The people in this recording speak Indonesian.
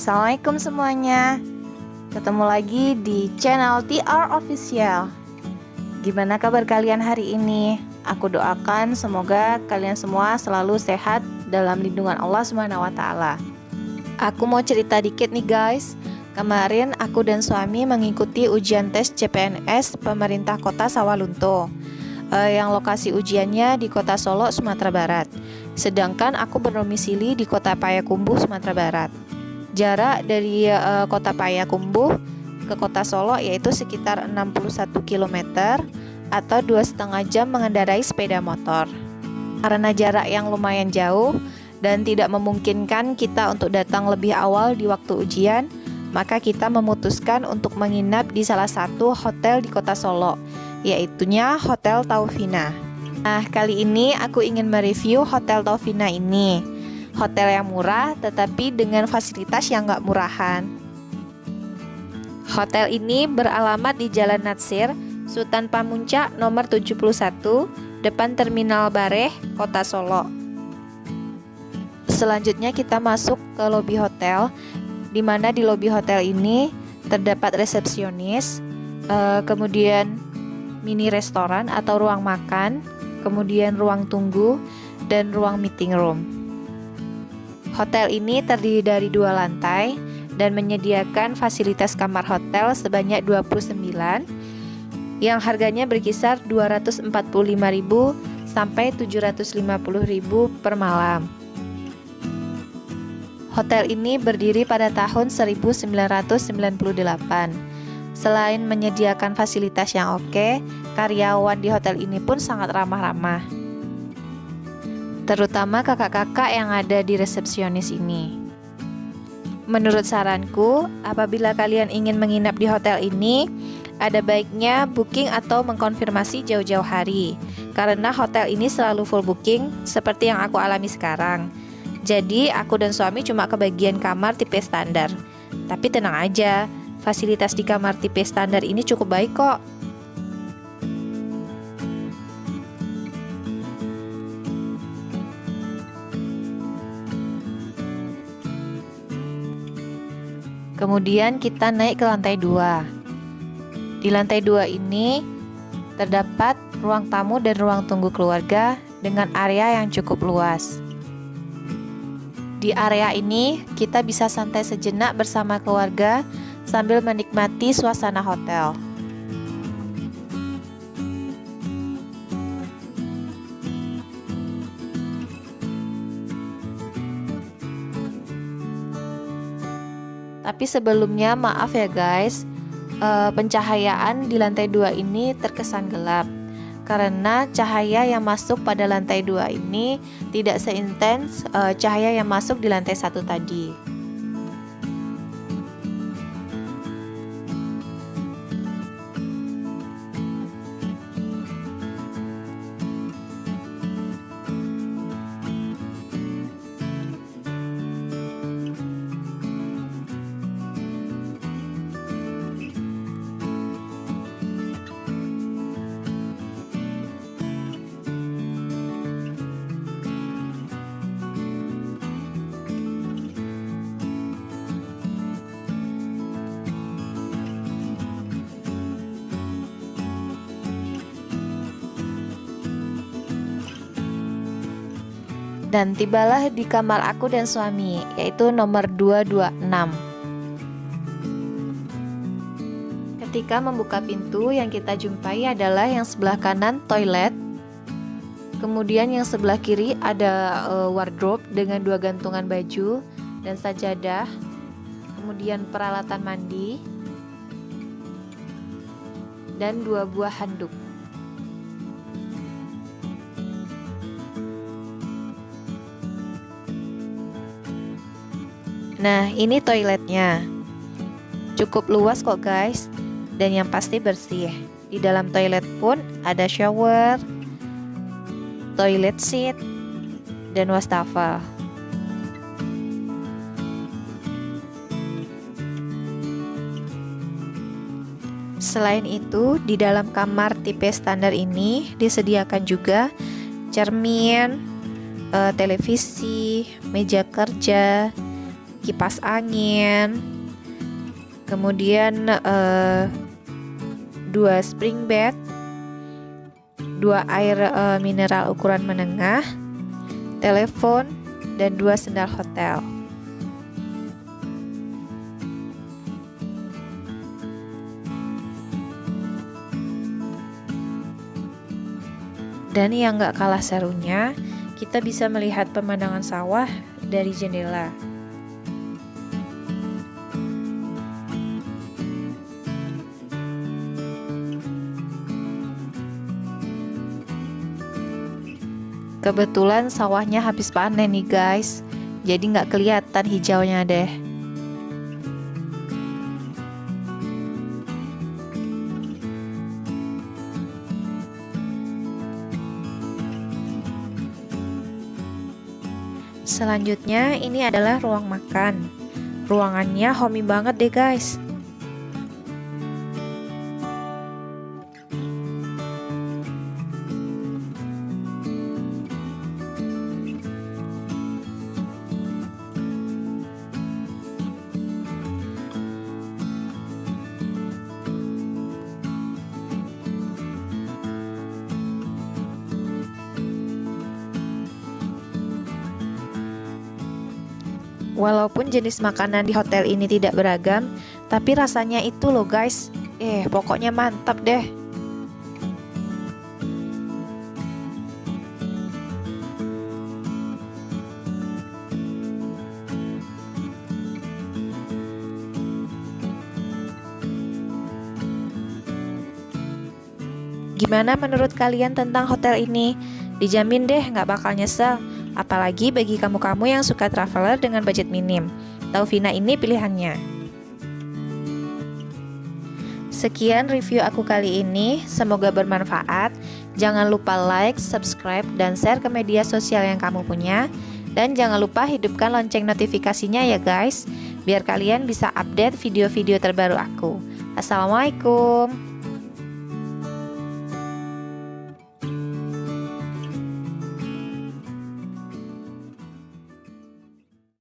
Assalamualaikum semuanya. Ketemu lagi di channel TR Official. Gimana kabar kalian hari ini? Aku doakan semoga kalian semua selalu sehat dalam lindungan Allah SWT. Aku mau cerita dikit nih guys. Kemarin aku dan suami mengikuti ujian tes CPNS pemerintah kota Sawalunto. Yang lokasi ujiannya di kota Solo, Sumatera Barat. Sedangkan aku berdomisili di kota Payakumbuh, Sumatera Barat. Jarak dari kota Payakumbuh ke kota Solo yaitu sekitar 61 km atau 2,5 jam mengendarai sepeda motor. Karena jarak yang lumayan jauh dan tidak memungkinkan kita untuk datang lebih awal di waktu ujian, maka kita memutuskan untuk menginap di salah satu hotel di kota Solo, yaitunya Hotel Taufina. Nah, kali ini aku ingin mereview Hotel Taufina ini. Hotel yang murah tetapi dengan fasilitas yang gak murahan. Hotel ini beralamat di Jalan Natsir, Sultan Pamuncak nomor 71, depan Terminal Bareh, Kota Solo. Selanjutnya kita masuk ke lobi hotel, di mana di lobi hotel ini terdapat resepsionis, kemudian mini restoran atau ruang makan, kemudian ruang tunggu, dan ruang meeting room. Hotel ini terdiri dari 2 lantai dan menyediakan fasilitas kamar hotel sebanyak 29 yang harganya berkisar 245.000 sampai 750.000 per malam. Hotel ini berdiri pada tahun 1998. Selain menyediakan fasilitas yang oke, karyawan di hotel ini pun sangat ramah-ramah, terutama kakak-kakak yang ada di resepsionis ini. Menurut saranku, apabila kalian ingin menginap di hotel ini, ada baiknya booking atau mengkonfirmasi jauh-jauh hari, karena hotel ini selalu full booking seperti yang aku alami sekarang. Jadi aku dan suami cuma kebagian kamar tipe standar. Tapi tenang aja, fasilitas di kamar tipe standar ini cukup baik kok. Kemudian kita naik ke lantai 2. Di lantai 2 ini terdapat ruang tamu dan ruang tunggu keluarga dengan area yang cukup luas. Di area ini kita bisa santai sejenak bersama keluarga sambil menikmati suasana hotel. Tapi sebelumnya maaf ya guys, pencahayaan di lantai 2 ini terkesan gelap karena cahaya yang masuk pada lantai 2 ini tidak seintens cahaya yang masuk di lantai 1 tadi. Dan tibalah di kamar aku dan suami, yaitu nomor 226. Ketika membuka pintu, yang kita jumpai adalah yang sebelah kanan toilet. Kemudian yang sebelah kiri ada wardrobe dengan 2 gantungan baju dan sajadah. Kemudian peralatan mandi dan 2 buah handuk. Nah, ini toiletnya. Cukup luas kok guys, dan yang pasti bersih. Di dalam toilet pun ada shower, toilet seat, dan wastafel. Selain itu, di dalam kamar tipe standar ini disediakan juga cermin, televisi, meja kerja, kipas angin, kemudian 2 spring bed, 2 air mineral ukuran menengah, telepon, dan 2 sendal hotel. Dan yang gak kalah serunya, kita bisa melihat pemandangan sawah dari jendela. Kebetulan sawahnya habis panen nih guys, jadi nggak kelihatan hijaunya deh. Selanjutnya ini adalah ruang makan. Ruangannya homey banget deh guys. Walaupun jenis makanan di hotel ini tidak beragam, tapi rasanya itu loh guys. Pokoknya mantap deh. Gimana menurut kalian tentang hotel ini? Dijamin deh nggak bakal nyesel. Apalagi bagi kamu-kamu yang suka traveler dengan budget minim. Taufina ini pilihannya. Sekian review aku kali ini, semoga bermanfaat. Jangan lupa like, subscribe, dan share ke media sosial yang kamu punya. Dan jangan lupa hidupkan lonceng notifikasinya ya guys, biar kalian bisa update video-video terbaru aku. Assalamualaikum.